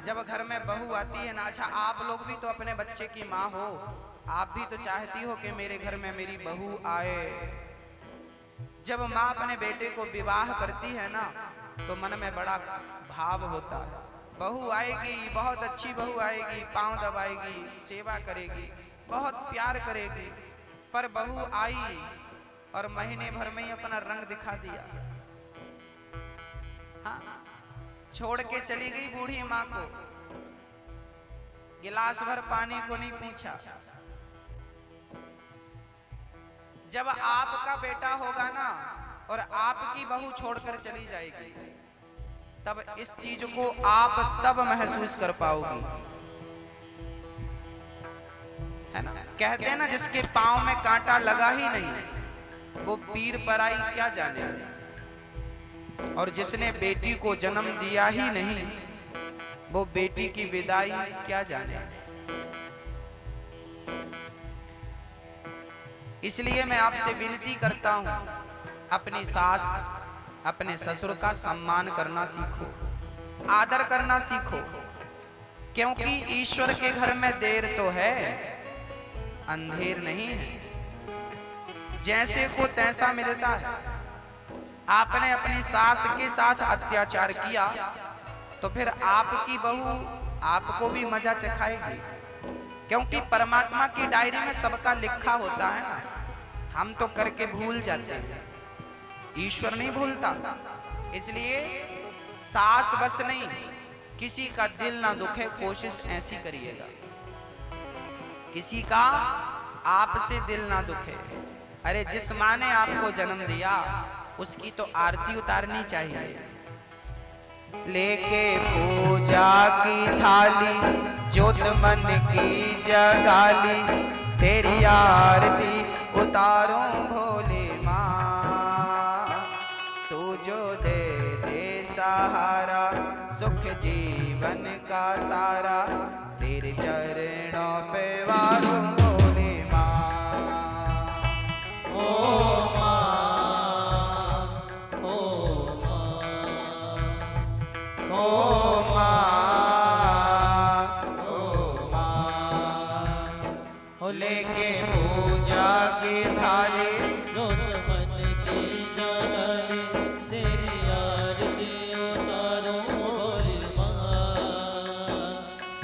जब घर में बहू आती है ना, अच्छा आप लोग भी तो अपने बच्चे की माँ हो, आप भी तो चाहती हो कि मेरे घर में मेरी बहू आए। जब माँ अपने बेटे को विवाह करती है ना, तो मन में बड़ा भाव होता है। बहू आएगी, बहुत अच्छी बहू आएगी, पाँव दबाएगी, सेवा करेगी, बहुत प्यार करेगी। पर बहू आई और महीने भर में ही अपना रंग दिखा दिया। हाँ, छोड़ के चली गई बूढ़ी माँ को, गिलास भर पानी को नहीं पूछा। जब आपका बेटा होगा ना और आपकी बहू छोड़कर चली जाएगी, तब इस चीज को आप तब महसूस कर पाओगी, है ना। कहते हैं ना, जिसके पांव में कांटा लगा ही नहीं वो पीर पराई क्या जाने, और जिसने बेटी को जन्म दिया ही नहीं वो बेटी की विदाई क्या जाने। इसलिए मैं आपसे विनती करता हूं, अपनी सास अपने ससुर का सम्मान करना सीखो, आदर करना सीखो, क्योंकि ईश्वर के घर में देर तो है, अंधेर नहीं है। जैसे को तैसा मिलता है। आपने अपनी सास के साथ अत्याचार किया तो फिर आपकी बहू आपको भी मजा चखाएगी, क्योंकि परमात्मा की डायरी में सबका लिखा होता है ना। हम तो करके भूल जाते हैं, ईश्वर नहीं भूलता। इसलिए सास बस नहीं, किसी का दिल ना दुखे, कोशिश ऐसी करिएगा किसी का आपसे दिल ना दुखे। अरे जिस माँ ने आपको जन्म दिया उसकी तो आरती उतारनी चाहिए। लेके पूजा की थाली, ज्योत मन की जगाली, तेरी आरती उतारूं भोले माँ। तू जो दे दे सहारा, सुख जीवन का सारा, तेरे चरणों पे वारूं भोले माँ। ओ माँ, ओ माँ, ओ माँ, ओ माँ। हो लेके पूजा की थाली, ज्योत मन की जगाली, तेरी आरती उतारूं भोली माँ।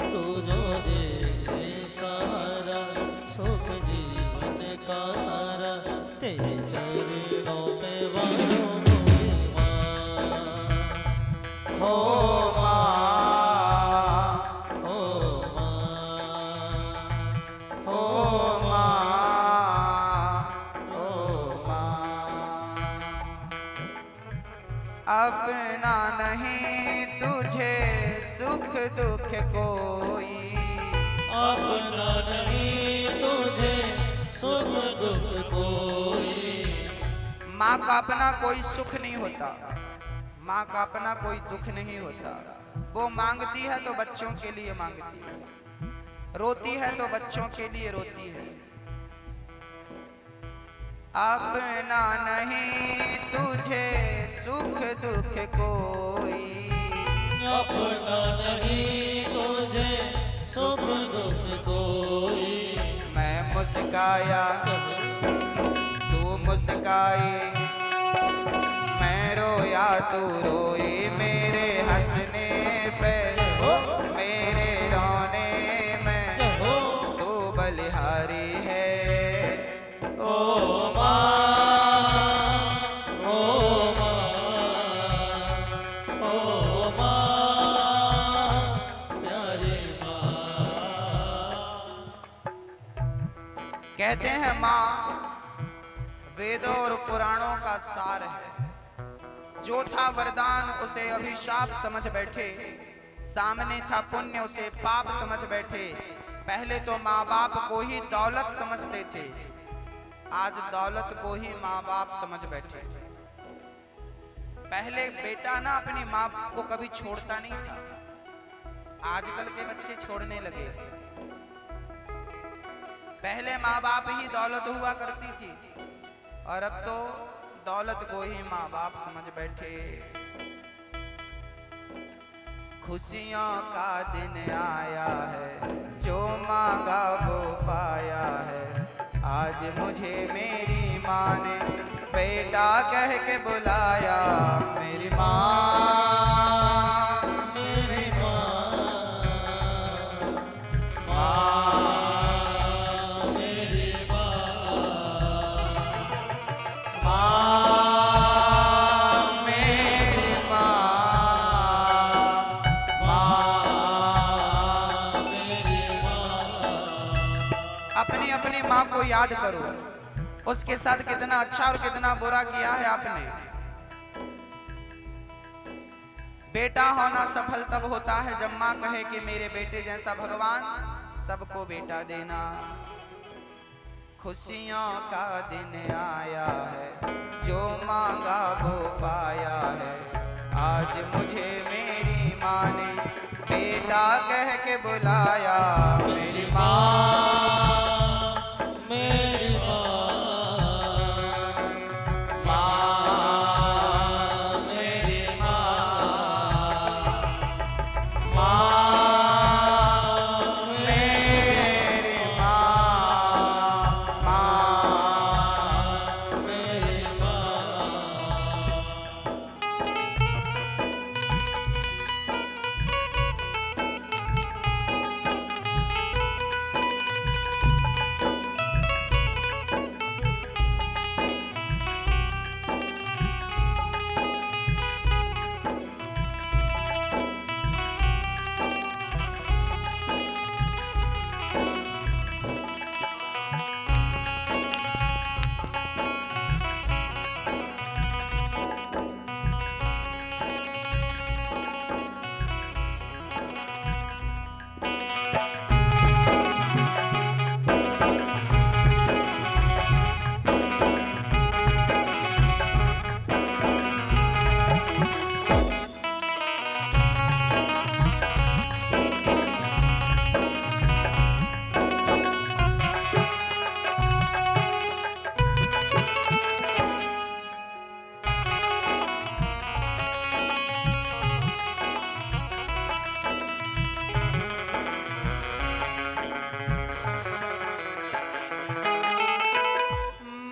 तू जो दे दे सहारा, सुख जीवन का सारा, तेरे चरणों पे वारूं भोली माँ। ओ माँ, ओ माँ, ओ माँ, ओ माँ। अपना नहीं तुझे सुख दुख कोई, अपना नहीं तुझे सुख दुख कोई। माँ का अपना कोई सुख नहीं होता, माँ का अपना कोई दुख नहीं होता। वो मांगती है तो बच्चों के लिए मांगती है, रोती है तो बच्चों के लिए रोती है। अपना नहीं तुझे सुख दुख कोई, अपना नहीं तुझे सुख दुख कोई। मैं मुस्काया तू मुस्काई, मैं रोया तू रोए, मेरे हंसने पे मेरे रोने में तू बलिहारी है। ओ माँ, ओ माँ, ओ माँ, प्यारी माँ। कहते हैं माँ वेदों और पुराणों का सार है। जो था वरदान उसे अभिशाप समझ बैठे, सामने था पुण्य उसे पाप समझ बैठे। पहले तो माँ बाप को ही दौलत समझते थे, आज दौलत को ही माँ बाप समझ बैठे। पहले बेटा ना अपनी माँ को कभी छोड़ता नहीं था, आजकल के बच्चे छोड़ने लगे। पहले माँ बाप ही दौलत हुआ करती थी और अब तो दौलत को ही माँ बाप समझ बैठे। खुशियों का दिन आया है, जो मांगा वो पाया है। आज मुझे मेरी माँ ने बेटा कह के बुलाया। मेरी माँ, मेरी माँ, मेरी माँ, मेरी माँ, मेरी माँ। अपनी अपनी माँ को याद करो, उसके साथ कितना अच्छा और कितना बुरा किया है आपने। बेटा होना सफल तब होता है जब माँ कहे कि मेरे बेटे जैसा भगवान सबको बेटा देना। खुशियों का दिन आया है, जो मांगा वो पाया है। आज मुझे मेरी माँ ने बेटा कह के बुलाया। मेरी माँ, मेरी माँ, मेरी माँ, मेरी मेरी माँ।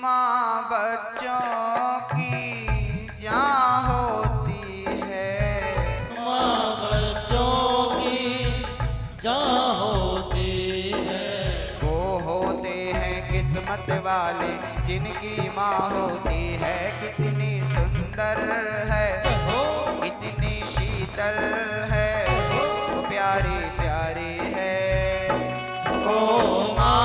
माँ बच्चों की जान होती है। माँ बच्चों की जान होती है। वो होते हैं किस्मत वाले जिनकी माँ होती है। कितनी सुंदर है, कितनी शीतल है, वो प्यारी प्यारी है। ओ माँ,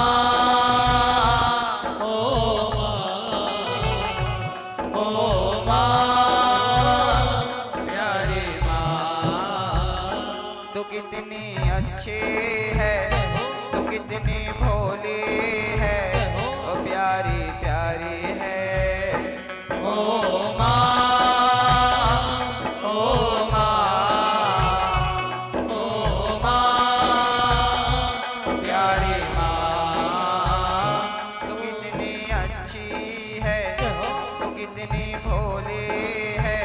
तो कितनी अच्छी है, तो कितनी भोली है, ओ प्यारी प्यारी है। ओ माँ, ओ माँ, ओ माँ, प्यारी माँ, तो कितनी अच्छी है, तो कितनी भोली है,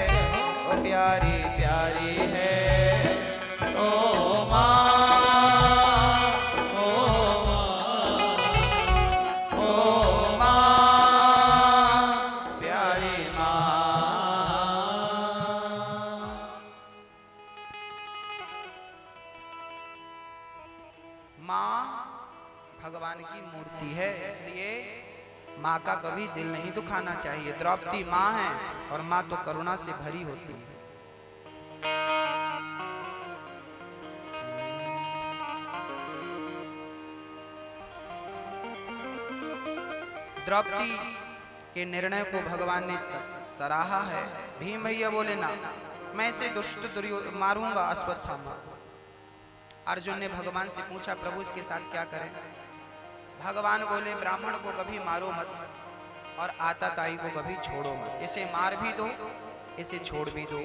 ओ प्यारी प्यारी है। ओ माँ, ओ माँ, प्यारी माँ। माँ भगवान की मूर्ति है, इसलिए माँ का कभी दिल नहीं दुखाना चाहिए। द्रौपदी माँ है और माँ तो करुणा से भरी होती है। द्रौपदी के निर्णय को भगवान ने सराहा है। भीम भैया बोले ना, मैं इसे दुष्ट मारूंगा अश्वत्थामा। अर्जुन ने भगवान से पूछा प्रभु इसके साथ क्या करें। भगवान बोले ब्राह्मण को कभी मारो मत और आताताई को कभी छोड़ो मत। इसे मार भी दो, इसे छोड़ भी दो।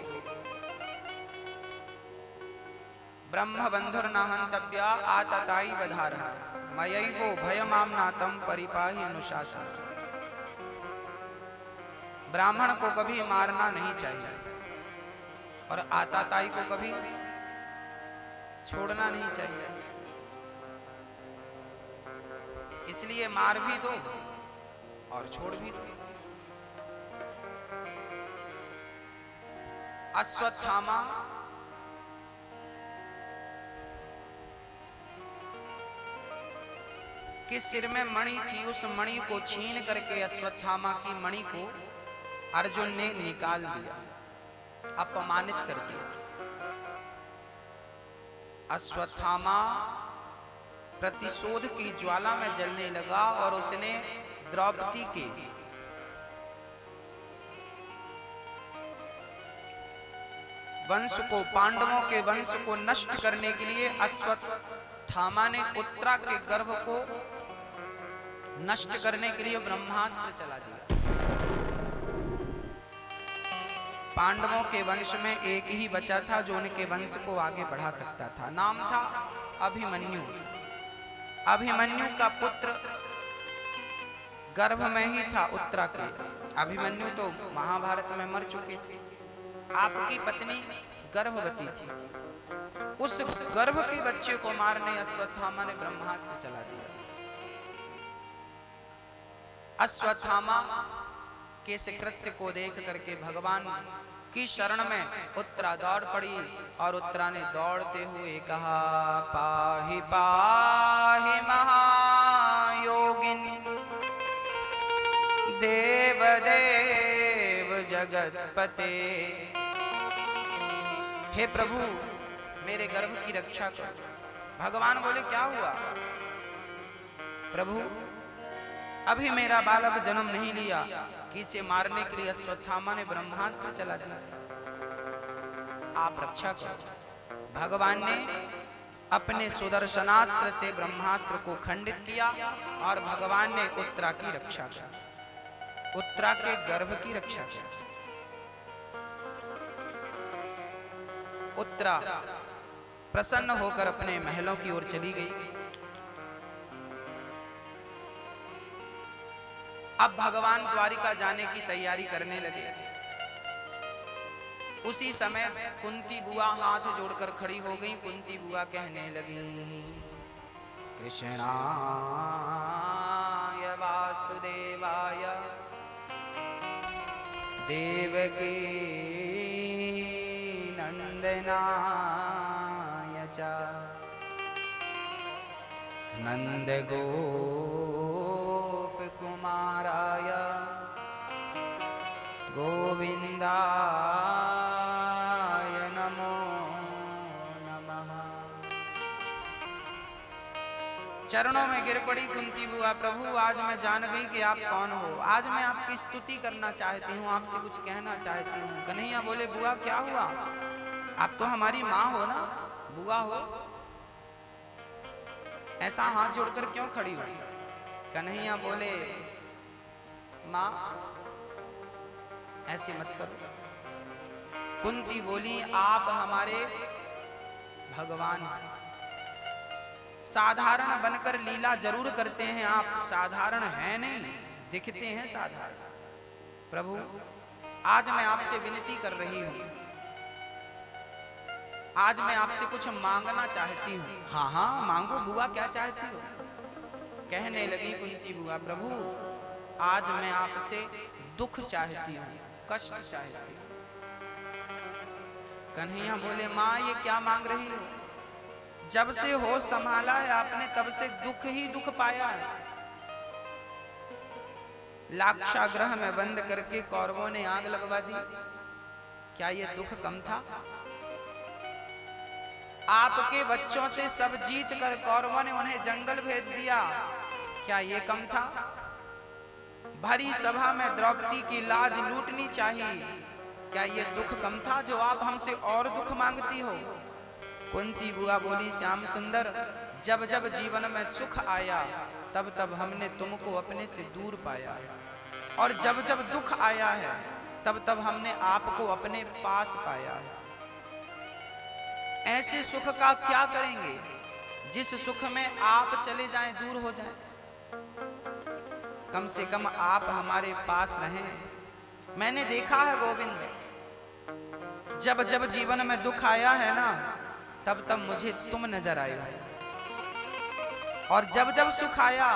ब्रह्म बंधुर न हंतव्या आताताई बधारः मयैवो भयमाम्नातं परिपाहि अनुशासन। ब्राह्मण को कभी मारना नहीं चाहिए और आताताई को कभी छोड़ना नहीं चाहिए। इसलिए मार भी दो और छोड़ भी दो। अश्वत्थामा के सिर में मणि थी, उस मणि को छीन करके अश्वत्थामा की मणि को अर्जुन ने निकाल दिया, अपमानित कर दिया। अश्वत्थामा प्रतिशोध की ज्वाला में जलने लगा और उसने द्रौपदी के वंश को, पांडवों के वंश को नष्ट करने के लिए अश्वत्थामा ने उत्तरा के गर्भ को नष्ट करने के लिए ब्रह्मास्त्र चला दिया। पांडवों के वंश में एक ही बचा था जो उनके वंश को आगे बढ़ा सकता था, नाम था अभिमन्यु। अभिमन्यु का पुत्र गर्भ में ही था उत्तरा के। अभिमन्यु तो महाभारत में मर चुके थे। आपकी पत्नी गर्भवती थी, उस गर्भ के बच्चे को मारने अश्वत्थामा ने ब्रह्मास्त्र चला दिया। अश्वत्थामा के इस कृत्य को देख करके भगवान की शरण में उत्तरा दौड़ पड़ी और उत्तरा ने दौड़ते हुए कहा, पाहि पाहि महायोगिन देव देव जगतपते। हे प्रभु मेरे गर्भ की रक्षा कर। भगवान बोले क्या हुआ? प्रभु अभी मेरा बालक जन्म नहीं लिया कि इसे मारने के लिए अश्वत्थामा ने ब्रह्मास्त्र चला दिया, आप रक्षा करो। भगवान ने अपने सुदर्शनास्त्र से ब्रह्मास्त्र को खंडित किया और भगवान ने उत्तरा की रक्षा की, उत्तरा के गर्भ की रक्षा की। उत्तरा प्रसन्न होकर अपने महलों की ओर चली गई। अब भगवान द्वारिका जाने की तैयारी करने लगे। उसी समय कुंती बुआ हाथ जोड़कर खड़ी हो गई। कुंती बुआ कहने लगी, कृष्णाय वासुदेवाय देवकी नंदनाय च नंद गोप कुमाराय गोविंदाय नमो नमः। चरणों में गिर पड़ी कुंती बुआ, प्रभु आज मैं जान गई कि आप कौन हो। आज मैं आपकी स्तुति करना चाहती हूँ, आपसे कुछ कहना चाहती हूँ। कन्हैया बोले, बुआ क्या हुआ? आप तो हमारी माँ हो ना, बुआ हो, ऐसा हाथ जोड़कर क्यों खड़ी हो? कन्हैया बोले, माँ ऐसे मत करो। कुंती बोली, आप हमारे भगवान हैं। साधारण बनकर लीला जरूर करते हैं, आप साधारण हैं नहीं, दिखते हैं साधारण। प्रभु आज मैं आपसे विनती कर रही हूं, आज मैं आपसे कुछ मांगना चाहती हूँ। हाँ हाँ मांगो बुआ, क्या चाहती हो? कहने लगी कुंती बुआ, प्रभु आज मैं आपसे दुख चाहती हूँ, कष्ट चाहती हूँ। कन्हैया बोले, माँ ये क्या मांग रही हो? जब से होश संभाला है आपने तब से दुख ही दुख पाया है। लाक्षागृह में बंद करके कौरवों ने आग लगवा दी, क्या ये दुख कम था? आपके बच्चों से सब जीत कर कौरवों ने उन्हें जंगल भेज दिया, क्या ये कम था? भरी सभा में द्रौपदी की लाज लूटनी चाहिए, क्या ये दुख कम था जो आप हमसे और दुख मांगती हो? कुंती बुआ बोली, श्याम सुंदर जब जब जीवन में सुख आया तब तब हमने तुमको अपने से दूर पाया, और जब जब दुख आया है तब तब हमने आपको अपने पास पाया है। ऐसे सुख का क्या करेंगे जिस सुख में आप चले जाएं, दूर हो जाएं? कम से कम आप हमारे पास रहें। मैंने देखा है गोविंद, जब जब जीवन में दुख आया है ना, तब तब मुझे तुम नजर आए, और जब जब सुख आया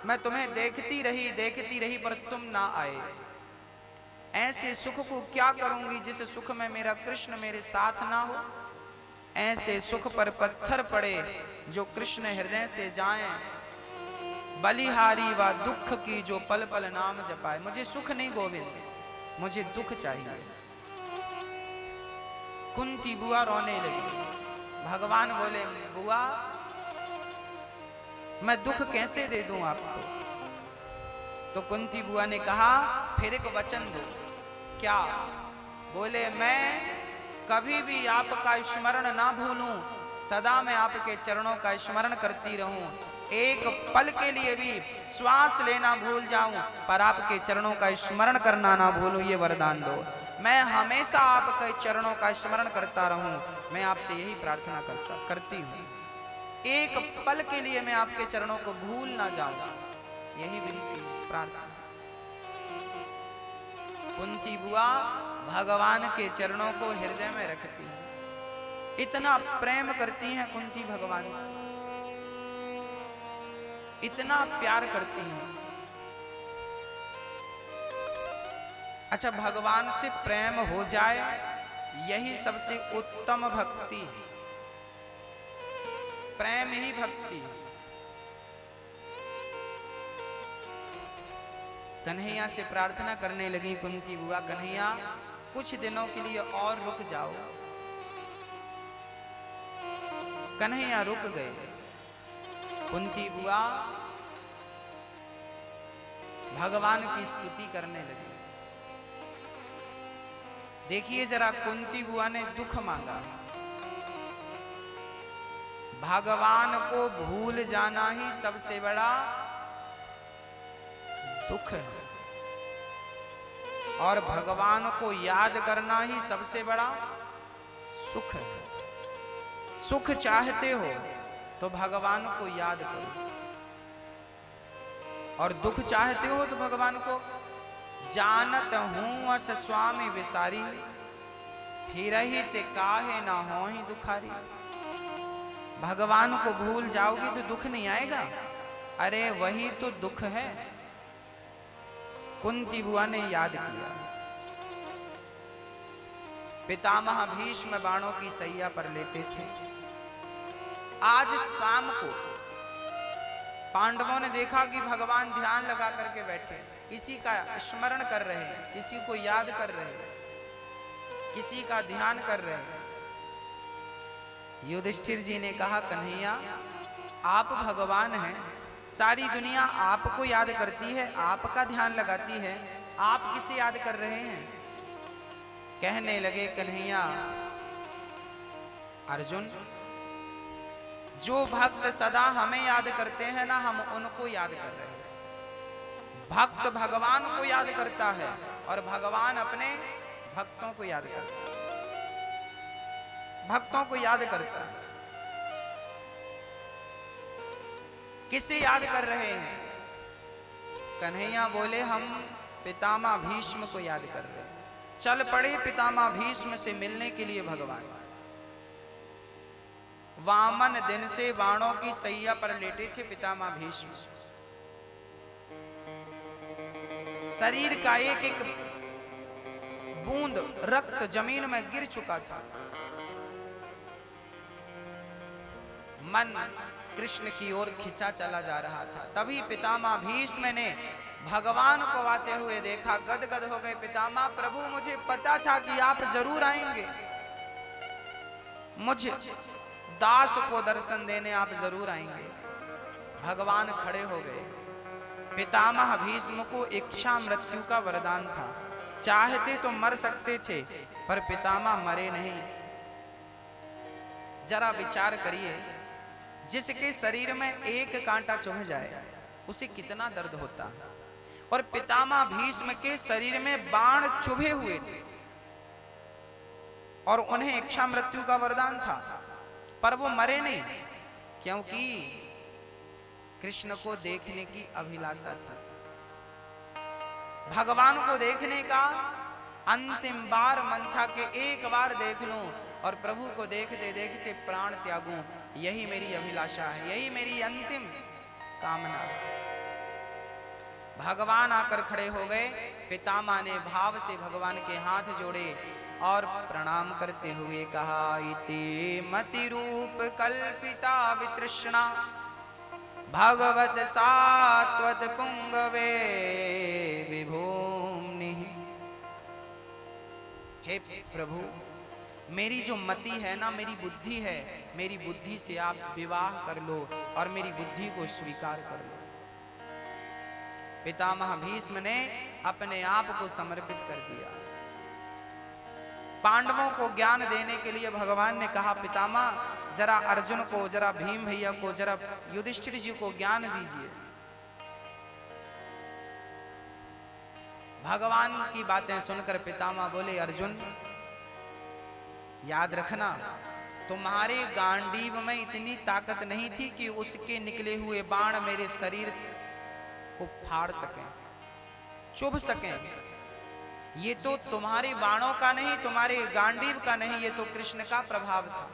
मैं तुम्हें देखती रही पर तुम ना आए। ऐसे सुख को क्या करूंगी जिस सुख में मेरा कृष्ण मेरे साथ ना हो। ऐसे सुख पर पत्थर पड़े जो कृष्ण हृदय से जाएं, बलिहारी व दुख की जो पल पल नाम जपाए। मुझे सुख नहीं गोविंद, मुझे दुख चाहिए। कुंती बुआ रोने लगी। भगवान बोले, बुआ मैं दुख कैसे दे दूं आपको। तो कुंती बुआ ने कहा, फिर एक वचन दो। क्या? बोले, मैं कभी भी आपका स्मरण ना भूलूं, सदा मैं आपके चरणों का स्मरण करती रहूं। एक पल के लिए भी श्वास लेना भूल जाऊं पर आपके चरणों का स्मरण करना ना भूलूं, ये वरदान दो। मैं हमेशा आपके चरणों का स्मरण करता रहूं, मैं आपसे यही प्रार्थना करती हूं। एक पल के लिए मैं आपके चरणों को भूल ना जाऊं, यही विनती प्रार्थना। कुंती बुआ भगवान के चरणों को हृदय में रखती हैं, इतना प्रेम करती हैं कुंती भगवान से, इतना प्यार करती हैं। अच्छा, भगवान से प्रेम हो जाए यही सबसे उत्तम भक्ति है। प्रेम ही भक्ति। कन्हैया से प्रार्थना करने लगी कुंती बुआ, कन्हैया कुछ दिनों के लिए और रुक जाओ। कन्हैया रुक गए। कुंती बुआ भगवान की स्तुति करने लगी। देखिए जरा, कुंती बुआ ने दुख मांगा। भगवान को भूल जाना ही सबसे बड़ा दुख है, और भगवान को याद करना ही सबसे बड़ा सुख है। सुख चाहते हो तो भगवान को याद करो, और दुख चाहते हो तो भगवान को जानत हूं अस स्वामी विसारी, फिर ही ते काहे ना हो ही दुखारी। भगवान को भूल जाओगी तो दुख नहीं आएगा, अरे वही तो दुख है। कुंती बुआ ने याद किया। पितामह भीष्म बाणों की सैया पर लेटे थे। आज शाम को पांडवों ने देखा कि भगवान ध्यान लगा करके बैठे, किसी का स्मरण कर रहे हैं, किसी को याद कर रहे हैं, किसी का ध्यान कर रहे हैं। युधिष्ठिर जी ने कहा, कन्हैया आप भगवान हैं, सारी दुनिया आपको याद करती है, आपका ध्यान लगाती है, आप किसे याद कर रहे हैं? कहने लगे, कन्हैया अर्जुन, जो भक्त सदा हमें याद करते हैं ना, हम उनको याद कर रहे हैं। भक्त भगवान को याद करता है और भगवान अपने भक्तों को याद करता है। भक्तों को याद करता है। किसे याद कर रहे हैं? कन्हैया बोले, हम पितामह भीष्म को याद कर रहे हैं। चल पड़े पितामह भीष्म से मिलने के लिए भगवान। वामन दिन से बाणों की सैया पर लेटे थे पितामह भीष्म। शरीर का एक एक बूंद रक्त जमीन में गिर चुका था। मन कृष्ण की ओर खिंचा चला जा रहा था। तभी पितामह भीष्म ने भगवान को आते हुए देखा, गदगद हो गए। पितामह, प्रभु मुझे पता था कि आप जरूर आएंगे, मुझे दास को दर्शन देने आप जरूर आएंगे। भगवान खड़े हो गए। पितामह भीष्म को इच्छा मृत्यु का वरदान था, चाहते तो मर सकते थे, पर पितामह मरे नहीं। जरा विचार करिए, जिसके शरीर में एक कांटा चुभ जाए उसे कितना दर्द होता है, और पितामह भीष्म के शरीर में बाण चुभे हुए थे और उन्हें इच्छा मृत्यु का वरदान था, पर वो मरे नहीं, क्योंकि कृष्ण को देखने की अभिलाषा थी। भगवान को देखने का अंतिम बार मन था कि एक बार देख लूं, और प्रभु को देखते देखते प्राण त्यागूं, यही मेरी अभिलाषा है, यही मेरी अंतिम कामना है। भगवान आकर खड़े हो गए। पितामह ने भाव से भगवान के हाथ जोड़े और प्रणाम करते हुए कहा, इति मति रूप कल्पिता वितृष्णा भगवत सात्वत पुंगवे विभूम्नि। हे प्रभु, मेरी जो मति है ना, मेरी बुद्धि है, मेरी बुद्धि से आप विवाह कर लो और मेरी बुद्धि को स्वीकार कर लो। पितामह भीष्म ने अपने आप को समर्पित कर दिया। पांडवों को ज्ञान देने के लिए भगवान ने कहा, पितामह जरा अर्जुन को, जरा भीम भैया को, जरा युधिष्ठिर जी को ज्ञान दीजिए। भगवान की बातें सुनकर पितामह बोले, अर्जुन याद रखना, तुम्हारे गांडीव में इतनी ताकत नहीं थी कि उसके निकले हुए बाण मेरे शरीर को फाड़ सकें, चुभ सकें। ये तो तुम्हारे बाणों का नहीं, तुम्हारे गांडीव का नहीं, ये तो कृष्ण का प्रभाव था।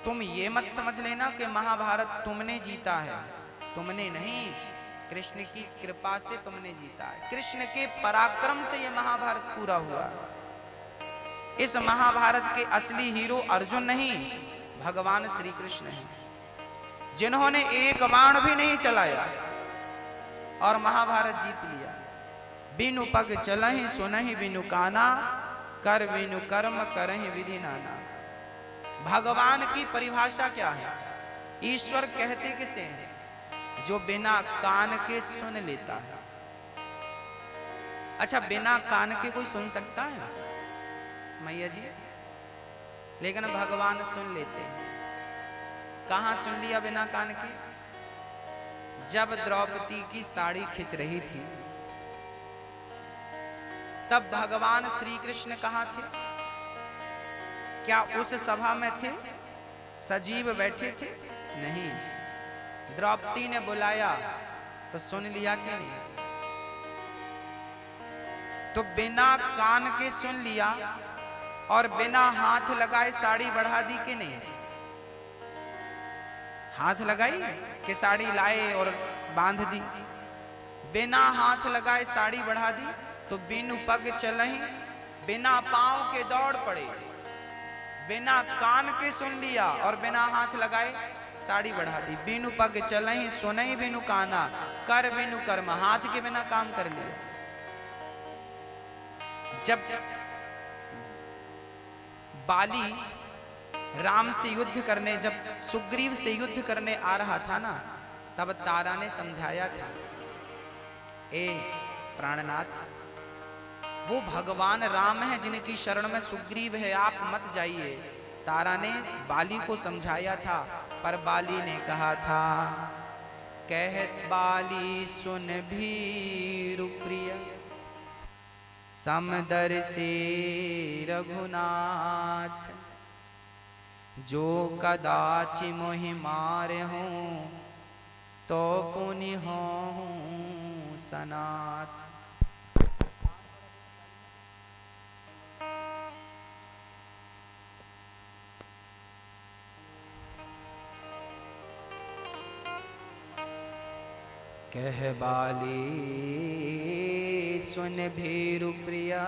तुम ये मत समझ लेना कि महाभारत तुमने जीता है, तुमने नहीं, कृष्ण की कृपा से तुमने जीता है। कृष्ण के पराक्रम से ये महाभारत पूरा हुआ। इस महाभारत के असली हीरो अर्जुन नहीं, भगवान श्री कृष्ण हैं, जिन्होंने एक बाण भी नहीं चलाया और महाभारत जीत लिया। बिनु पग चलहि सुनहि बिनु काना, कर बिनु कर्म करहि विधि नाना। भगवान की परिभाषा क्या है? ईश्वर कहते किसे हैं? जो बिना कान के सुन लेता है। अच्छा, बिना कान के कोई सुन सकता है मैया जी? लेकिन भगवान सुन लेते हैं। कहां सुन लिया बिना कान के? जब द्रौपदी की साड़ी खिंच रही थी, तब भगवान श्री कृष्ण कहां थे? क्या उस सभा में थे? सजीव बैठे थे? नहीं। द्रौपदी ने बुलाया तो सुन लिया कि नहीं? तो बिना कान के सुन लिया और बिना हाथ लगाए साड़ी बढ़ा दी कि नहीं? हाथ लगाई कि साड़ी लाए और बांध दी। बिना हाथ लगाए साड़ी बढ़ा दी तो बिनु पग चलहि, बिना पांव के दौड़ पड़े। बिना कान के सुन लिया और बिना हाथ लगाए साड़ी बढ़ा दी। बिनु पग चलहि सुनहि बिनु काना, कर बिनु कर्म, हाथ के बिना काम कर लिया। जब बाली राम से युद्ध करने, जब सुग्रीव से युद्ध करने आ रहा था ना, तब तारा ने समझाया था, ए प्राणनाथ, वो भगवान राम है जिनकी शरण में सुग्रीव है, आप मत जाइए। तारा ने बाली को समझाया था, पर बाली ने कहा था, कहत बाली सुन भीरु प्रिय, समदर्शी रघुनाथ, जो कदाचि मोहि मारे हूँ तो पुनि हूँ सनाथ। कह बाली सुन भीरु प्रिया।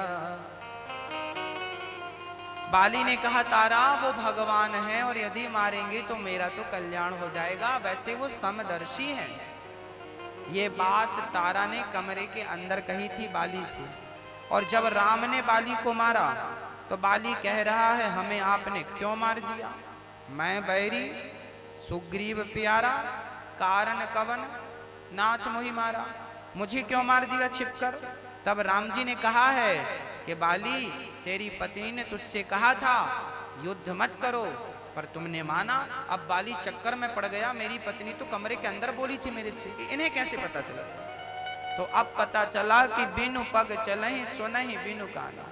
बाली ने कहा, तारा वो भगवान है और यदि मारेंगे तो मेरा तो कल्याण हो जाएगा, वैसे वो समदर्शी है। ये बात तारा ने कमरे के अंदर कही थी बाली से, और जब राम ने बाली को मारा तो बाली कह रहा है, हमें आपने क्यों मार दिया? मैं बैरी, सुग्रीव प्यारा, कारण कवन नाच मोहि मारा, मुझे क्यों मार दिया छिपकर? तब राम जी ने कहा है कि बाली, तेरी पत्नी ने तुझसे कहा था युद्ध मत करो, पर तुमने माना। अब बाली चक्कर में पड़ गया, मेरी पत्नी तो कमरे के अंदर बोली थी मेरे से, इन्हें कैसे पता चला? तो अब पता चला कि बिनु पग चलहि सुनहि बिनु काना।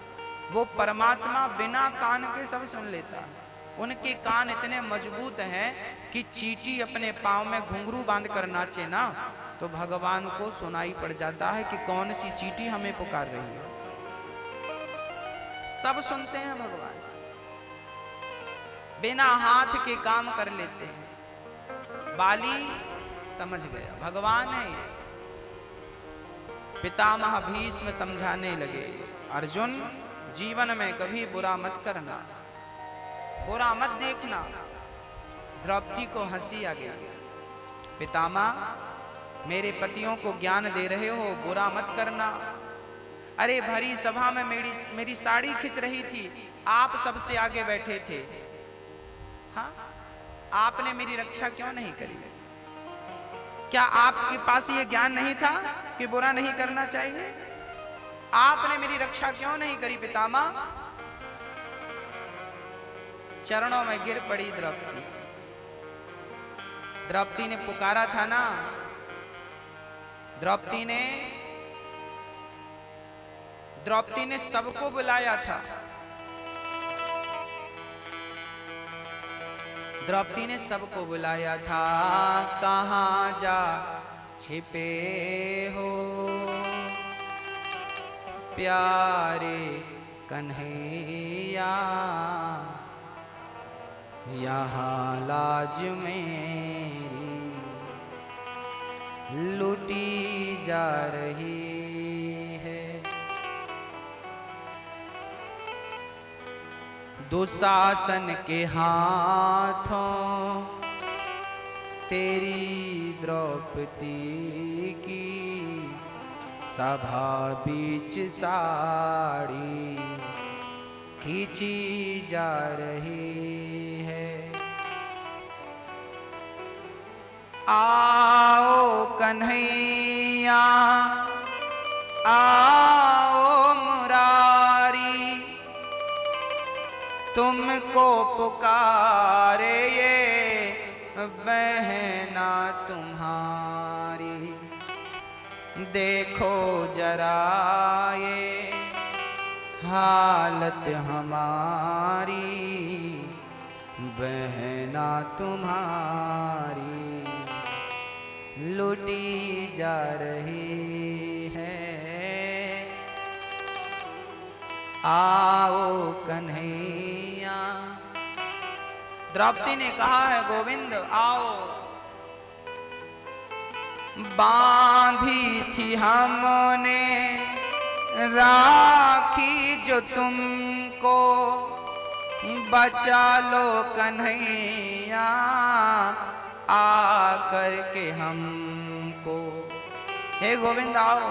वो परमात्मा बिना कान के सब सुन लेता है। उनके कान इतने मजबूत हैं कि चींटी अपने पांव में घुंघरू बांध कर नाचे ना, तो भगवान को सुनाई पड़ जाता है कि कौन सी चींटी हमें पुकार रही है। सब सुनते हैं भगवान, बिना हाथ के काम कर लेते हैं। बाली समझ गया भगवान है ये। पितामह भीष्म समझाने लगे, अर्जुन जीवन में कभी बुरा मत करना, बुरा मत देखना। द्रौपदी को हंसी आ गई। पितामह मेरे पतियों को ज्ञान दे रहे हो, बुरा मत करना। अरे भरी सभा में मेरी साड़ी खिंच रही थी, आप सबसे आगे बैठे थे, हाँ आपने मेरी रक्षा क्यों नहीं करी? क्या आपके पास ये ज्ञान नहीं था कि बुरा नहीं करना चाहिए? आपने मेरी रक्षा क्यों नहीं करी पितामह? चरणों में गिर पड़ी द्रौपदी। द्रौपदी ने पुकारा था ना, द्रौपदी ने सबको बुलाया था। द्रौपदी ने सबको बुलाया था, कहाँ जा छिपे हो प्यारे कन्हैया, यहाँ लाज मेरी लूटी जा रही है। दुशासन के हाथों तेरी द्रौपदी की सभा बीच साड़ी खींची जा रही है। आओ कन्हैया आओ मुरारी, तुमको पुकारे ये बहना तुम्हारी। देखो जरा ये हालत हमारी, बहना तुम्हारी लूटी जा रही है। आओ कन्हैया। द्रौपदी ने कहा है गोविंद आओ। बांधी थी हमने राखी जो तुमको, बचा लो कन्हैया आकर के हमको। हे गोविंद आओ।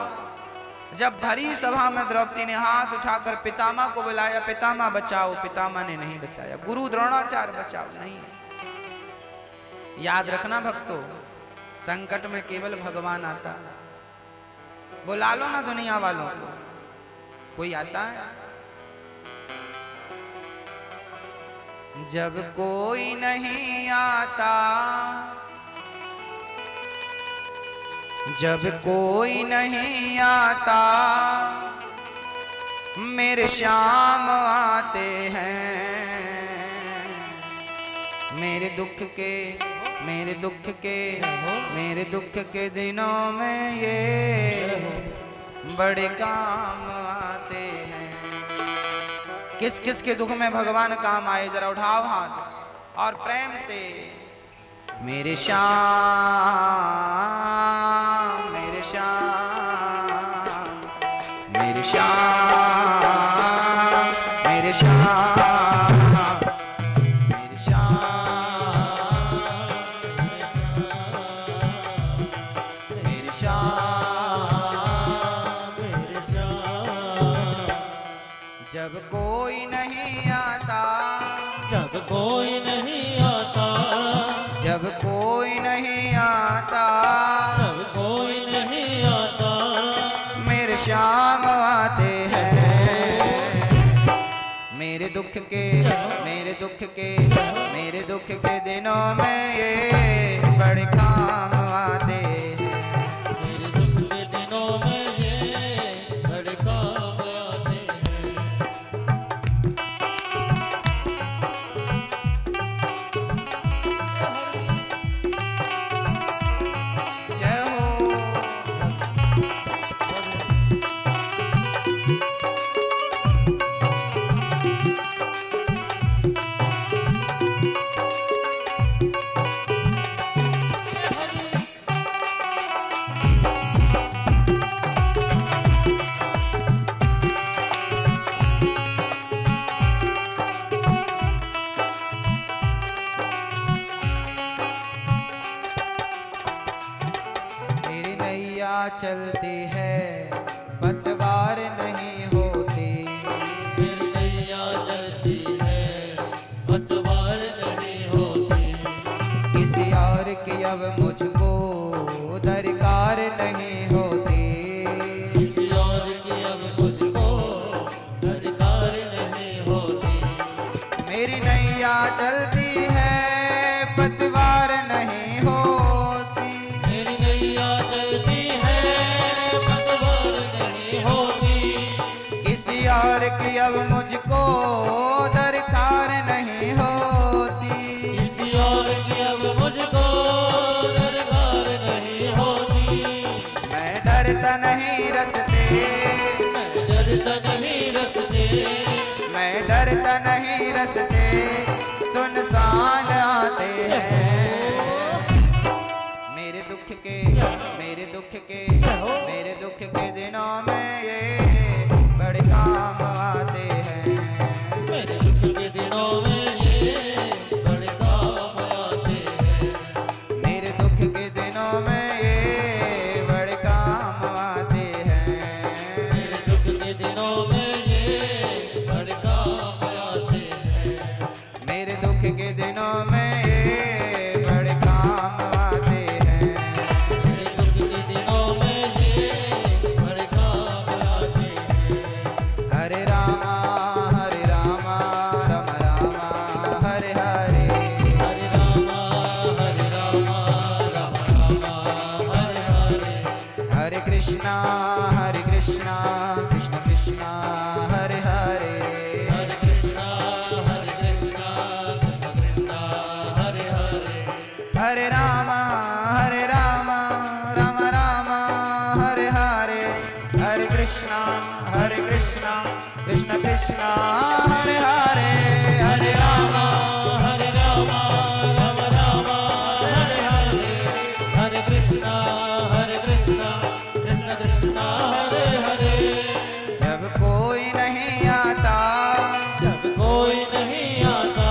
जब भरी सभा में द्रौपदी ने हाथ उठाकर पितामह को बुलाया, पितामह बचाओ, पितामह ने नहीं बचाया। गुरु द्रोणाचार्य बचाओ, नहीं। याद रखना भक्तों, संकट में केवल भगवान आता। बुला लो ना दुनिया वालों को, कोई आता है? जब कोई नहीं आता, जब कोई नहीं आता, मेरे श्याम आते हैं। मेरे दुख के दिनों में ये बड़े काम आते हैं। किस किस के दुख में भगवान काम आए, जरा उठाओ हाथ और प्रेम से। मेरे श्याम, मेरे श्याम, मेरे श्याम, मेरे श्याम, मेरे श्याम, मेरे श्याम, मेरे श्याम। जब कोई नहीं आता, जब कोई नहीं आता, जब कोई नहीं आता, जब कोई नहीं आता, मेरे श्याम आते हैं। मेरे दुख के दिनों में ये बड़े काम आते हैं। मेरे दुख के दिनों में ये बड़े काम आते हैं। जय हो। चलती है पतवार नहीं होती। मेरी नैया चलती है पतवार नहीं होती। किसी और की अब मुझको दरकार नहीं होती। किसी और की अब मुझको दरकार नहीं होती। मेरी नैया चलती है पतवार नहीं होती। मेरी नैया चलती है पतवार नहीं होती। किसी और की अब मुझको दरकार नहीं होती। किसी और की अब मुझको दरकार नहीं होती। मैं डरता नहीं रस्ते, मैं डरता नहीं रस्ते। मैं डरता नहीं रस्ते सुनसान आते हैं। मेरे दुख के मेरे दुख के मेरे दुख के दिनों में ये बड़े काम आते हैं। मेरे दुख के दिनों में ये बड़े काम आते हैं। मेरे दुख के दिनों में ये बड़े काम आते हैं। मेरे दुख के दिनों में ये बड़े काम आते हैं। मेरे दुख के दिनों में ये बड़े काम आते हैं। मेरे दुख के दिनों में ये बड़े काम आते हैं। हरे रामा राम रामा हरे हरे। हरे रामा राम रामा हरे हरे। हरे कृष्णा कृष्ण कृष्णा हरे हरे। हरे कृष्णा कृष्ण कृष्ण हरे हरे। हरे राम राम राम हरे हरे। हरे कृष्णा कृष्ण कृष्ण हरे हरे। हरे राम राम राम हरे हरे। हरे कृष्णा कृष्ण कृष्ण हरे हरे। जब कोई नहीं आता जब कोई नहीं आता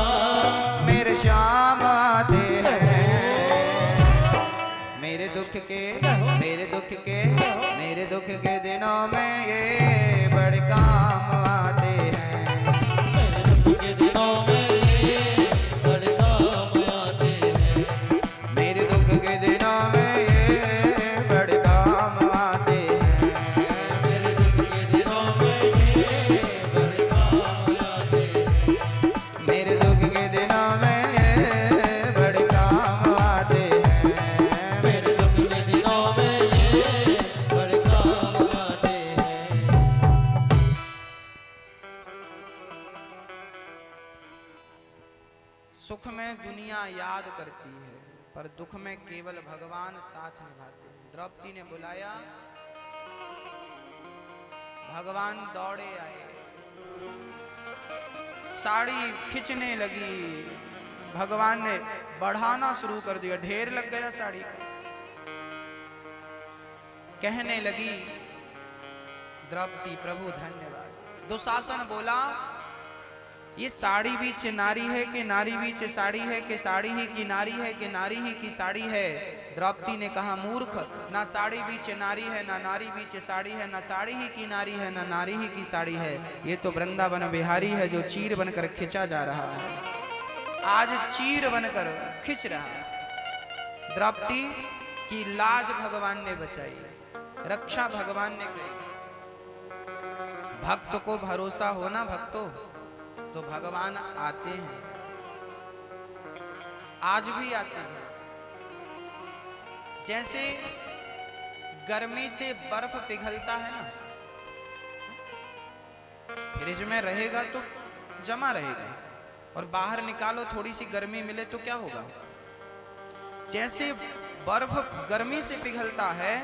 मेरे श्याम आते हैं। मेरे दुख के दिनों में ये बड़े काम आते हैं। मेरे दुख के दिनों में ये बड़े काम आते हैं। मेरे दुख के दिनों में ये बड़े काम आते हैं। मेरे दुख के दिनों में ये बड़े काम आते हैं। मेरे दुख के दिनों में ये बड़े काम आते हैं। मेरे दुख के दिनों में ये बड़े काम आते हैं। सुख में दुनिया याद करती है पर दुख में केवल भगवान साथ निभाते हैं। द्रौपदी ने बुलाया, भगवान दौड़े आए, साड़ी खींचने लगी। भगवान ने बढ़ाना शुरू कर दिया, ढेर लग गया साड़ी का। कहने लगी द्रौपदी प्रभु धन्यवाद। दुशासन बोला ये साड़ी भी नारी है कि नारी भी साड़ी है कि साड़ी ही की नारी है कि नारी ही की साड़ी है। द्रौपदी ने कहा मूर्ख, ना साड़ी बीच नारी है ना नारी बीच साड़ी है, ना साड़ी ही की नारी है ना नारी ही की साड़ी है। ये तो वृंदावन बिहारी है जो चीर बनकर खिंचा जा रहा है। आज चीर बनकर खिंच रहा है। द्रौपदी की लाज भगवान ने बचाई, रक्षा भगवान ने करी। भक्त को भरोसा हो ना भक्तों तो भगवान आते हैं, आज भी आते हैं। जैसे गर्मी से बर्फ पिघलता है ना, फ्रिज में रहेगा तो जमा रहेगा और बाहर निकालो थोड़ी सी गर्मी मिले तो क्या होगा। जैसे बर्फ गर्मी से पिघलता है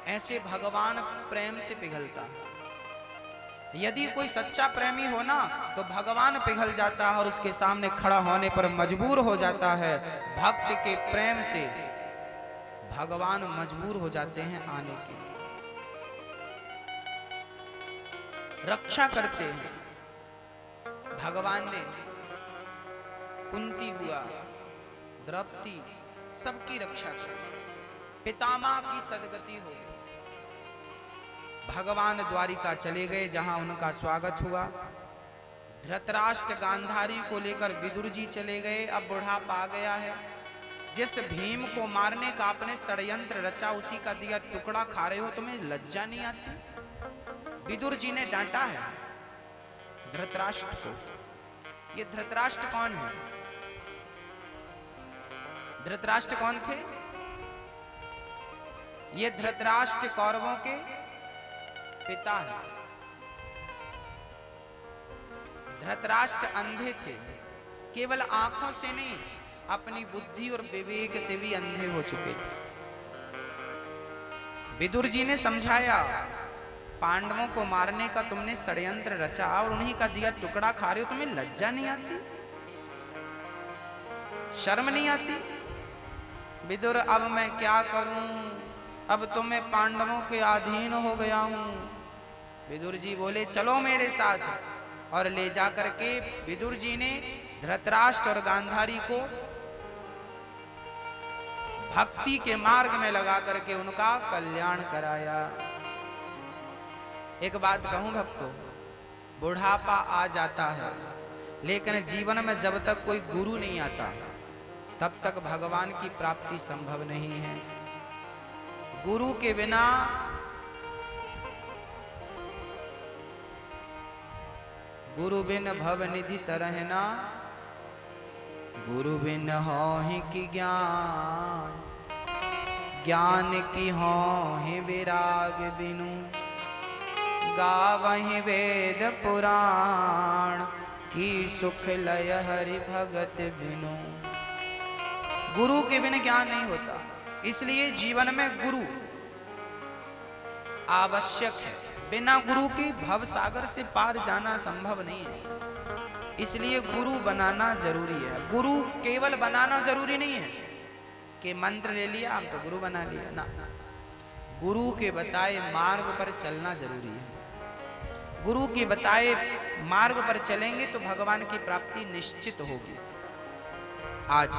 ऐसे भगवान प्रेम से पिघलता है। यदि कोई सच्चा प्रेमी हो ना तो भगवान पिघल जाता है और उसके सामने खड़ा होने पर मजबूर हो जाता है। भक्त के प्रेम से भगवान मजबूर हो जाते हैं आने के लिए, रक्षा करते हैं। भगवान ने कुंती बुआ, द्रौपदी सबकी रक्षा की। पितामह की सदगति हो, भगवान द्वारिका चले गए, जहां उनका स्वागत हुआ। धृतराष्ट्र गांधारी को लेकर विदुर जी चले गए। अब बुढ़ापा आ गया है। जिस भीम को मारने का आपने षड्यंत्र रचा, उसी का दिया टुकड़ा खा रहे हो, तुम्हें लज्जा नहीं आती? विदुर जी ने डांटा है धृतराष्ट्र को। ये धृतराष्ट्र कौन है? धृतराष्ट्र कौन थे? ये धृतराष्ट्र कौरवों के पिता हैं। धृतराष्ट्र अंधे थे, केवल आंखों से नहीं, अपनी बुद्धि और विवेक से भी अंधे हो चुके थे। विदुर जी ने समझाया, पांडवों को मारने का तुमने षड्यंत्र रचा और उन्हीं का दिया टुकड़ा खा रहे हो, तुम्हें लज्जा नहीं आती? शर्म नहीं आती? विदुर, अब मैं क्या करूं? अब तो मैं पांडवों के अधीन हो गया हूं। विदुर जी बोले, चलो मेरे साथ। और ले जाकर के विदुर जी ने धृतराष्ट्र और गांधारी को भक्ति के मार्ग में लगा करके उनका कल्याण कराया। एक बात कहूं भक्तों, बुढ़ापा आ जाता है, लेकिन जीवन में जब तक कोई गुरु नहीं आता तब तक भगवान की प्राप्ति संभव नहीं है। गुरु के बिना गुरु बिन भव निधि तरहना, गुरु बिन होहि की ज्ञान, ज्ञान की होहि विराग बिनु, गावहि वेद पुराण, की सुख लय हरि भगत बिनु। गुरु के बिना ज्ञान नहीं होता, इसलिए जीवन में गुरु आवश्यक है। बिना गुरु के भव सागर से पार जाना संभव नहीं है, इसलिए गुरु बनाना जरूरी है। गुरु केवल बनाना जरूरी नहीं है कि मंत्र ले लिया आप तो गुरु बना लिया ना, गुरु के बताए मार्ग पर चलना जरूरी है। गुरु के बताए मार्ग पर चलेंगे तो भगवान की प्राप्ति निश्चित होगी। आज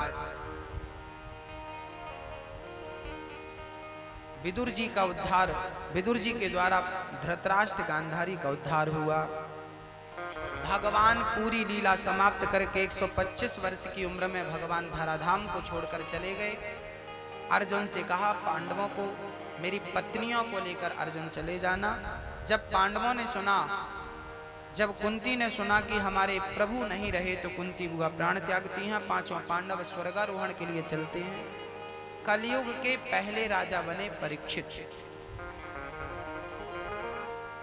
विदुर जी का उद्धार, विदुर जी के द्वारा धृतराष्ट्र गांधारी का उद्धार हुआ। भगवान पूरी लीला समाप्त करके 125 वर्ष की उम्र में भगवान धराधाम को छोड़कर चले गए। अर्जुन से कहा, पांडवों को, मेरी पत्नियों को लेकर अर्जुन चले जाना। जब पांडवों ने सुना, जब कुंती ने सुना कि हमारे प्रभु नहीं रहे, तो कुंती बुआ प्राण त्यागती हैं। पांचों पांडव स्वर्गारोहण के लिए चलते हैं। कलयुग के पहले राजा बने परीक्षित।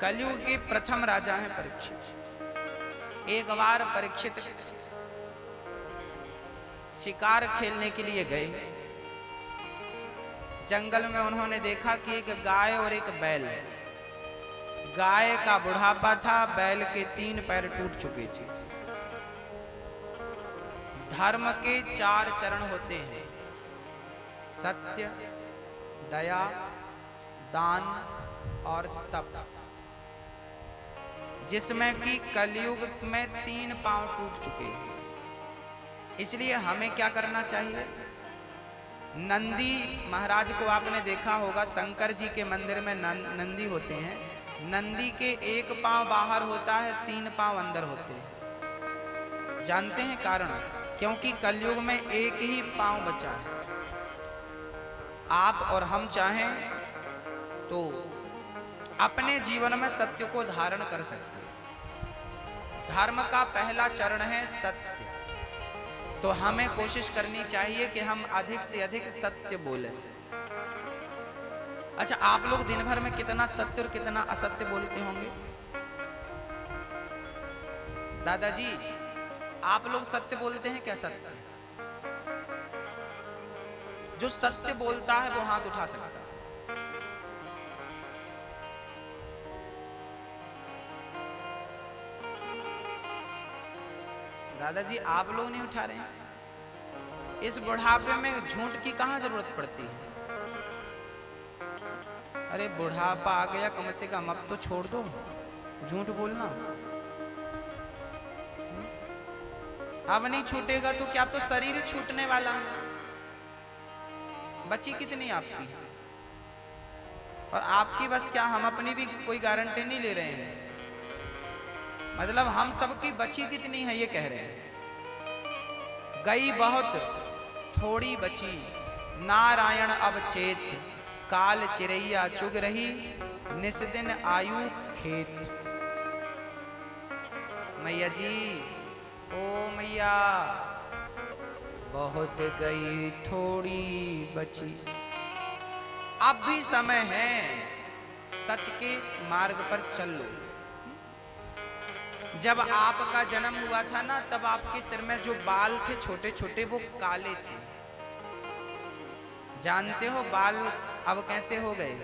कलयुग के प्रथम राजा हैं परीक्षित। एक बार परीक्षित शिकार खेलने के लिए गए। जंगल में उन्होंने देखा कि एक गाय और एक बैल है। गाय का बुढ़ापा था, बैल के 3 पैर टूट चुके थे। धर्म के 4 चरण होते हैं, सत्य, दया, दान और तप, जिसमें कि कलयुग में 3 पांव टूट चुके हैं। इसलिए हमें क्या करना चाहिए? नंदी महाराज को आपने देखा होगा, शंकर जी के मंदिर में नंदी होते हैं। नंदी के 1 पांव बाहर होता है, 3 पांव अंदर होते हैं। जानते हैं कारण? क्योंकि कलयुग में एक ही पांव बचा है। आप और हम चाहें तो अपने जीवन में सत्य को धारण कर सकते हैं। धर्म का पहला चरण है सत्य, तो हमें कोशिश करनी चाहिए कि हम अधिक से अधिक सत्य बोलें। अच्छा, आप लोग दिन भर में कितना सत्य और कितना असत्य बोलते होंगे? दादाजी, आप लोग सत्य बोलते हैं क्या? सत्य, जो सत्य बोलता है वो हाथ उठा सकता है। दादाजी, आप लोग नहीं उठा रहे हैं। इस बुढ़ापे में झूठ की कहां जरूरत पड़ती है? अरे बुढ़ापा आ गया, कम से कम अब तो छोड़ दो झूठ बोलना। अब नहीं छूटेगा तो क्या, तो शरीर ही छूटने वाला है। बची कितनी आपकी? और आपकी बस क्या, हम अपनी भी कोई गारंटी नहीं ले रहे हैं। मतलब हम सबकी बची कितनी है ये कह रहे हैं। गई बहुत थोड़ी बची, नारायण अब चेत, काल चिरैया चुग रही, निस दिन आयु खेत। मैया जी, ओ मैया, बहुत गई थोड़ी बची, अब भी समय है, सच के मार्ग पर चल लो। जब आपका जन्म हुआ था ना, तब आपके सिर में जो बाल थे छोटे छोटे वो काले थे। जानते हो बाल अब कैसे हो गए?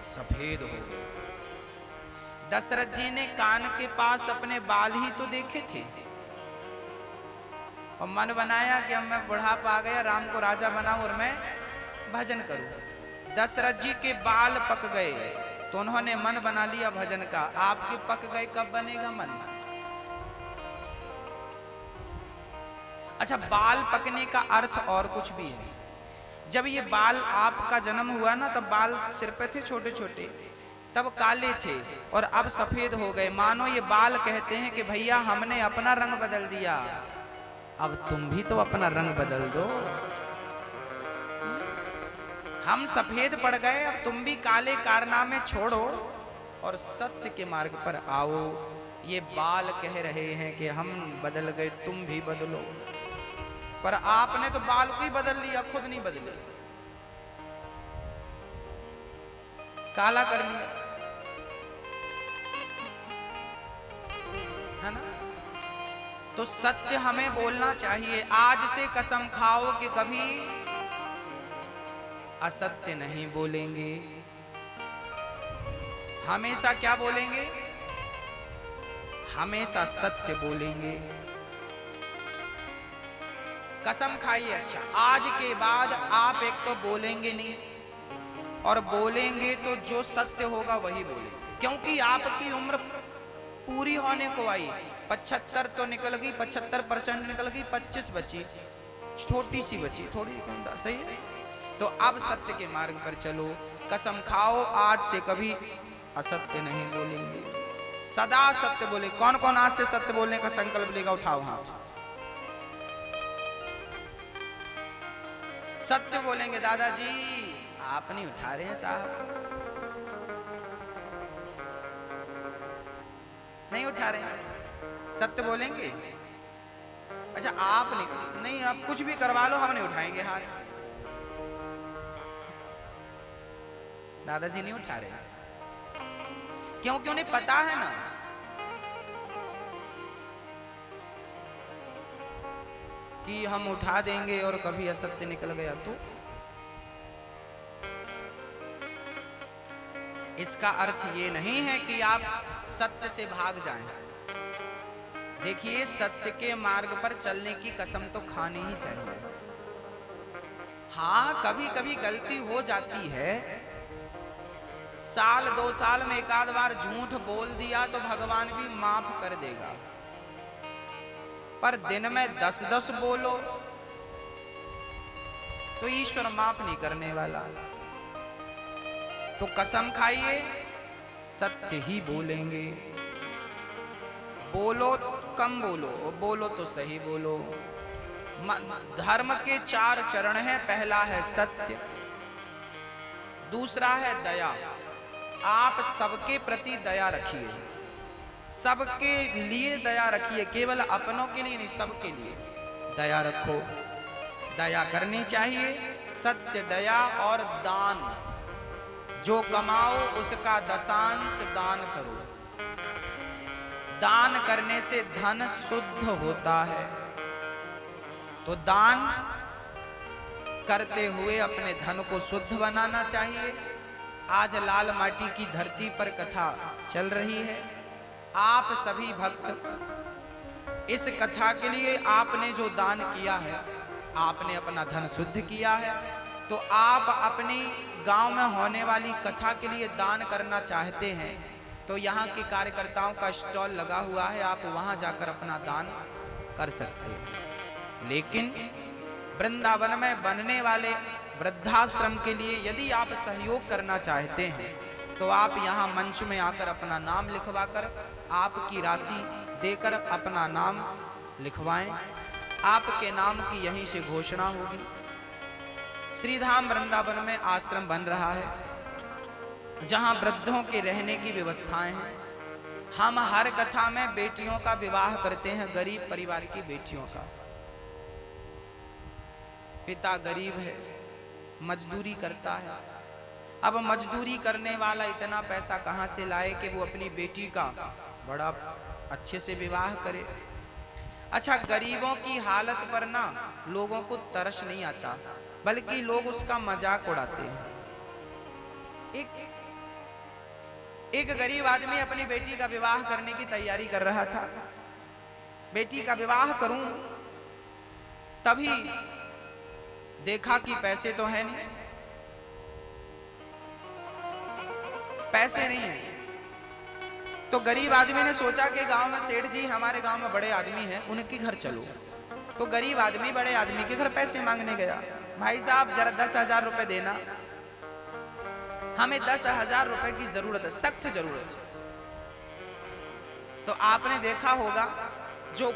सफेद हो गए। दशरथ जी ने कान के पास अपने बाल ही तो देखे थे और मन बनाया कि अब मैं बुढ़ापा आ गया, राम को राजा बनाऊं और मैं भजन करूं। दशरथ जी के बाल पक गए तो उन्होंने मन बना लिया भजन का। आपके पक गए, कब बनेगा मन? अच्छा, बाल पकने का अर्थ और कुछ भी है। जब ये बाल आपका जन्म हुआ ना, तब बाल सिर पे थे छोटे छोटे, तब काले थे और अब सफेद हो गए। मानो ये बाल कहते हैं कि भैया हमने अपना रंग बदल दिया, अब तुम भी तो अपना रंग बदल दो। हम सफेद पड़ गए, अब तुम भी काले कारनामे छोड़ो और सत्य के मार्ग पर आओ। ये बाल कह रहे हैं कि हम बदल गए, तुम भी बदलो। पर आपने तो बाल को ही बदल लिया, खुद नहीं बदले, काला कर लिया, है ना? तो सत्य हमें बोलना चाहिए। आज से कसम खाओ कि कभी असत्य नहीं बोलेंगे। हमेशा क्या बोलेंगे? हमेशा सत्य बोलेंगे। कसम खाइए। अच्छा, आज के बाद आप एक तो बोलेंगे नहीं, और बोलेंगे तो जो सत्य होगा वही बोलेंगे, क्योंकि आपकी उम्र पूरी होने को आई। 75 तो निकल गई, 75% निकल गई, 25 बची, छोटी सी बची, थोड़ी सही है। तो अब सत्य के मार्ग पर चलो। कसम खाओ आज से कभी असत्य नहीं बोलेंगे, सदा सत्य बोले। कौन कौन आज से सत्य बोलने का संकल्प लेगा? उठाओ हाथ। सत्य बोलेंगे। दादाजी आप नहीं उठा रहे हैं साहब, नहीं उठा रहे हैं। सत्य बोलेंगे। अच्छा आप नहीं, आप कुछ भी करवा लो, हम नहीं उठाएंगे हाथ। दादाजी नहीं उठा रहे, क्योंकि उन्हें पता है ना कि हम उठा देंगे और कभी असत्य निकल गया तो। इसका अर्थ ये नहीं है कि आप सत्य से भाग जाएं। देखिए, सत्य के मार्ग पर चलने की कसम तो खानी ही चाहिए। हाँ, कभी कभी गलती हो जाती है। साल 2 साल में एक आध बार झूठ बोल दिया तो भगवान भी माफ कर देगा, पर दिन में 10-10 बोलो तो ईश्वर माफ नहीं करने वाला। तो कसम खाइए, सत्य ही बोलेंगे। बोलो कम बोलो, बोलो तो सही बोलो। धर्म के 4 चरण हैं। पहला है सत्य, दूसरा है दया। आप सबके प्रति दया रखिए, सबके लिए दया रखिए, केवल अपनों के लिए नहीं, सबके लिए दया रखो। दया करनी चाहिए। सत्य, दया और दान। जो कमाओ उसका 10अंश दान करो। दान करने से धन शुद्ध होता है। तो दान करते हुए अपने धन को शुद्ध बनाना चाहिए। आज लाल माटी की धरती पर कथा चल रही है। आप सभी भक्त इस कथा के लिए आपने जो दान किया है, आपने अपना धन शुद्ध किया है। तो आप अपनी गांव में होने वाली कथा के लिए दान करना चाहते हैं तो यहाँ के कार्यकर्ताओं का स्टॉल लगा हुआ है, आप वहां जाकर अपना दान कर सकते हैं। लेकिन वृंदावन में बनने वाले वृद्धाश्रम के लिए यदि आप सहयोग करना चाहते हैं तो आप यहाँ मंच में आकर अपना नाम लिखवाकर आपकी राशि देकर अपना नाम लिखवाएं। आपके नाम की यहीं से घोषणा होगी। श्रीधाम वृंदावन में आश्रम बन रहा है जहां वृद्धों के रहने की व्यवस्थाएं हैं। हम हर कथा में बेटियों का विवाह करते हैं, गरीब परिवार की बेटियों का। पिता गरीब है, मजदूरी करता है। अब मजदूरी करने वाला इतना पैसा कहां से लाए कि वो अपनी बेटी का बड़ा अच्छे से विवाह करे। अच्छा, गरीबों की हालत पर ना लोगों को तरस नहीं आता, बल्कि लोग उसका मजाक उड़ाते हैं। एक गरीब आदमी अपनी बेटी का विवाह करने की तैयारी कर रहा था। बेटी का विवाह करूं, तभी देखा कि पैसे तो है नहीं, पैसे नहीं है। तो गरीब आदमी ने सोचा कि गांव में सेठ जी हमारे गांव में बड़े आदमी हैं, उनके घर चलो। तो गरीब आदमी बड़े आदमी के घर पैसे मांगने गया। भाई साहब जरा 10,000 रुपए देना, हमें 10,000 रुपए की जरूरत है, सख्त जरूरत है। तो आपने देखा होगा जो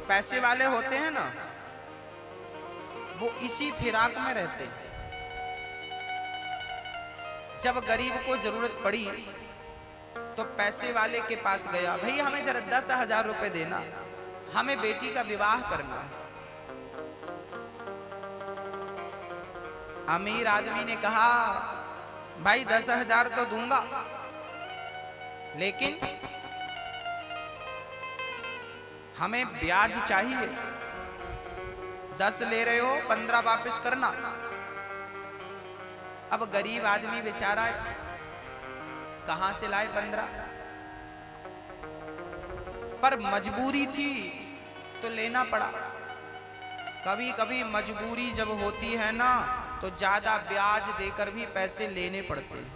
पैसे वाले होते हैं ना, वो इसी फिराक में रहते हैं। जब गरीब को जरूरत पड़ी तो पैसे वाले के पास गया, भैया हमें जरा 10,000 रुपए देना, हमें बेटी का विवाह करना है। अमीर आदमी ने कहा, भाई 10,000 तो दूंगा, लेकिन हमें ब्याज चाहिए। 10 ले रहे हो, 15 वापस करना। अब गरीब आदमी बेचारा कहां से लाए 15, पर मजबूरी थी तो लेना पड़ा। कभी कभी मजबूरी जब होती है ना, तो ज्यादा ब्याज देकर भी पैसे लेने पड़ते हैं।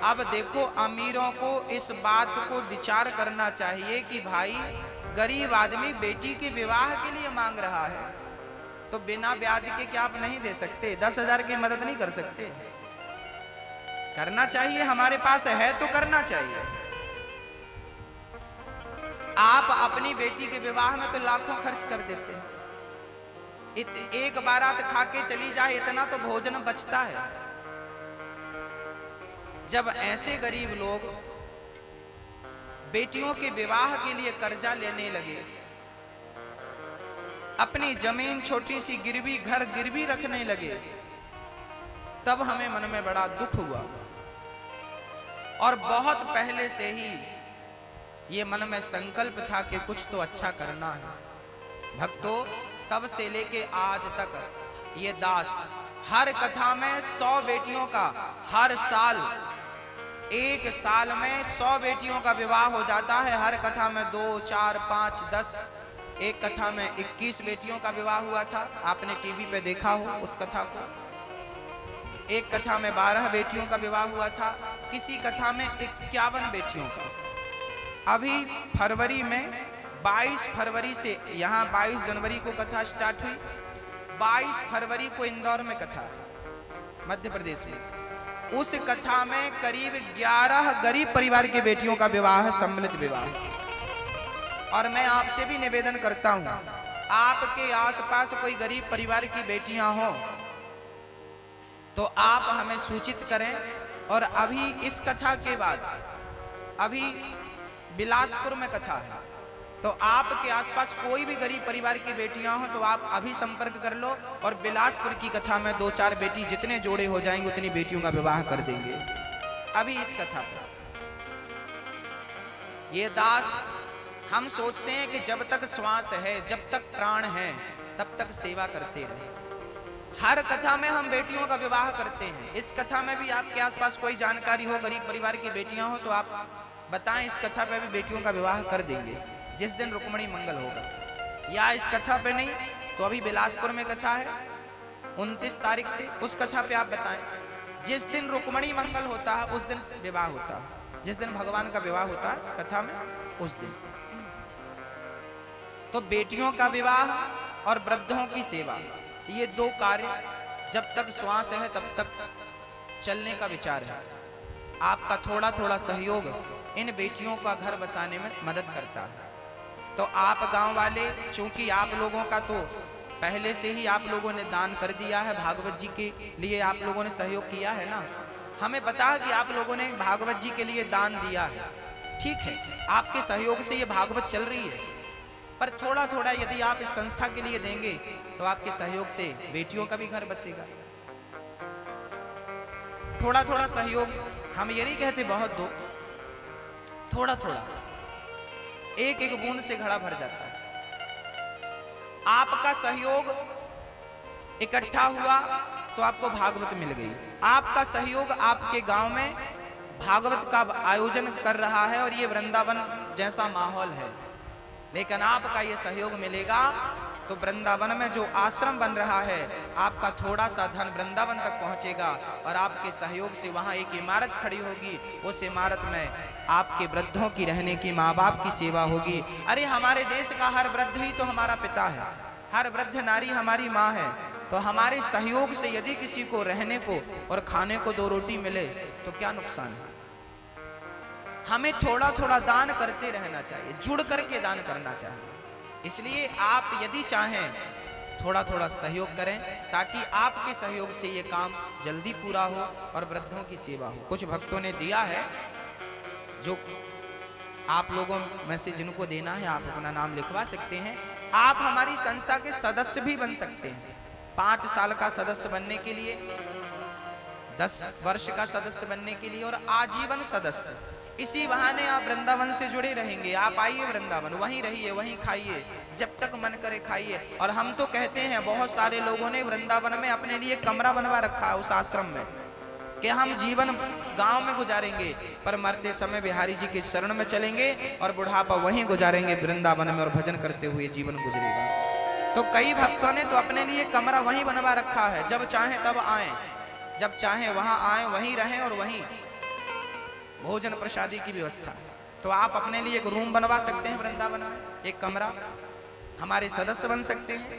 अब देखो, अमीरों को इस बात को विचार करना चाहिए कि भाई गरीब आदमी बेटी के विवाह के लिए मांग रहा है, तो बिना ब्याज के क्या आप नहीं दे सकते? 10,000 की मदद नहीं कर सकते? करना चाहिए, हमारे पास है तो करना चाहिए। आप अपनी बेटी के विवाह में तो लाखों खर्च कर देते हैं। एक बारात खा के चली जाए, इतना तो भोजन बचता है। जब ऐसे गरीब लोग बेटियों के विवाह के लिए कर्जा लेने लगे, अपनी जमीन छोटी सी गिरवी, घर गिरवी रखने लगे, तब हमें मन में बड़ा दुख हुआ। और बहुत पहले से ही ये मन में संकल्प था कि कुछ तो अच्छा करना है। भक्तों, तब से लेके आज तक ये दास हर कथा में 100 बेटियों का, हर साल, एक साल में 100 बेटियों का विवाह हो जाता है। हर कथा में 2, 4, 5, 10, एक कथा में 21 बेटियों का विवाह हुआ था। आपने टीवी पे देखा हो उस कथा को। एक कथा में 12 बेटियों का विवाह हुआ था, किसी कथा में 51 बेटियों का। अभी फरवरी में 22 फरवरी से, यहाँ 22 जनवरी को कथा स्टार्ट हुई, 22 फरवरी को इंदौर में कथा है, मध्य प्रदेश में। उस कथा में करीब 11 गरीब परिवार की बेटियों का विवाह है, सम्मिलित विवाह। और मैं आपसे भी निवेदन करता हूं, आपके आसपास कोई गरीब परिवार की बेटियां हो तो आप हमें सूचित करें। और अभी इस कथा के बाद अभी बिलासपुर में कथा है, तो आपके आसपास कोई भी गरीब परिवार की बेटियां हो तो आप अभी संपर्क कर लो, और बिलासपुर की कथा में 2-4 बेटी, जितने जोड़े हो जाएंगे उतनी बेटियों का विवाह कर देंगे। अभी इस कथा पर ये दास, हम सोचते हैं कि जब तक श्वास है, जब तक प्राण है, तब तक सेवा करते रहे। हर कथा में हम बेटियों का विवाह करते हैं। इस कथा में भी आपके आसपास कोई जानकारी हो, गरीब परिवार की बेटियां हो, तो आप बताएं, इस कथा पे भी बेटियों का विवाह कर देंगे जिस दिन रुक्मणी मंगल होगा। या इस कथा पे नहीं तो अभी बिलासपुर में कथा है 29 तारीख से, उस कथा पे आप बताएं। जिस दिन रुक्मणी मंगल होता है उस दिन विवाह होता है, जिस दिन भगवान का विवाह होता है कथा में, उस दिन। तो बेटियों का विवाह और वृद्धों की सेवा, ये दो कार्य जब तक श्वास है तब तक चलने का विचार है। आपका थोड़ा थोड़ा सहयोग इन बेटियों का घर बसाने में मदद करता है। तो आप गांव वाले, चूंकि आप लोगों का तो पहले से ही आप लोगों ने दान कर दिया है, भागवत जी के लिए आप लोगों ने सहयोग किया है ना, हमें पता है कि आप लोगों ने भागवत जी के लिए दान दिया है, ठीक है, आपके सहयोग से ये भागवत चल रही है। पर थोड़ा थोड़ा यदि आप इस संस्था के लिए देंगे तो आपके सहयोग से बेटियों का भी घर बसेगा। थोड़ा थोड़ा सहयोग, हम ये नहीं कहते बहुत दो, थोड़ा थोड़ा, एक एक बूंद से घड़ा भर जाता है। आपका सहयोग इकट्ठा हुआ तो आपको भागवत मिल गई। आपका सहयोग आपके गांव में भागवत का आयोजन कर रहा है और ये वृंदावन जैसा माहौल है, लेकिन आपका ये सहयोग मिलेगा तो वृंदावन में जो आश्रम बन रहा है, आपका थोड़ा सा धन वृंदावन तक पहुंचेगा और आपके सहयोग से वहां एक इमारत खड़ी होगी। उस इमारत में आपके वृद्धों की रहने की, माँ बाप की सेवा होगी। अरे हमारे देश का हर वृद्ध ही तो हमारा पिता है, हर वृद्ध नारी हमारी माँ है। तो हमारे सहयोग से यदि किसी को रहने को और खाने को दो रोटी मिले तो क्या नुकसान है। हमें थोड़ा थोड़ा दान करते रहना चाहिए, जुड़ करके दान करना चाहिए। इसलिए आप यदि चाहें थोड़ा थोड़ा सहयोग करें ताकि आपके सहयोग से ये काम जल्दी पूरा हो और वृद्धों की सेवा हो। कुछ भक्तों ने दिया है, जो आप लोगों में से जिनको देना है आप अपना नाम लिखवा सकते हैं। आप हमारी संस्था के सदस्य भी बन सकते हैं। 5 साल का सदस्य बनने के लिए, 10 वर्ष का सदस्य बनने के लिए और आजीवन सदस्य। इसी बहाने आप वृंदावन से जुड़े रहेंगे। आप आइए वृंदावन, वहीं रहिए, वहीं खाइए, जब तक मन करे खाइए। और हम तो कहते हैं, बहुत सारे लोगों ने वृंदावन में अपने लिए कमरा बनवा रखा है उस आश्रम में, कि हम जीवन गांव में गुजारेंगे पर मरते समय बिहारी जी के शरण में चलेंगे और बुढ़ापा वहीं गुजारेंगे वृंदावन में और भजन करते हुए जीवन गुजरेगा। तो कई भक्तों ने तो अपने लिए कमरा वहीं बनवा रखा है, जब चाहे तब आए, जब चाहे वहां आए, वहीं रहें और वहीं भोजन प्रसादी की व्यवस्था। तो आप अपने लिए एक रूम बनवा सकते हैं वृंदावन में, एक कमरा, हमारे सदस्य बन सकते हैं।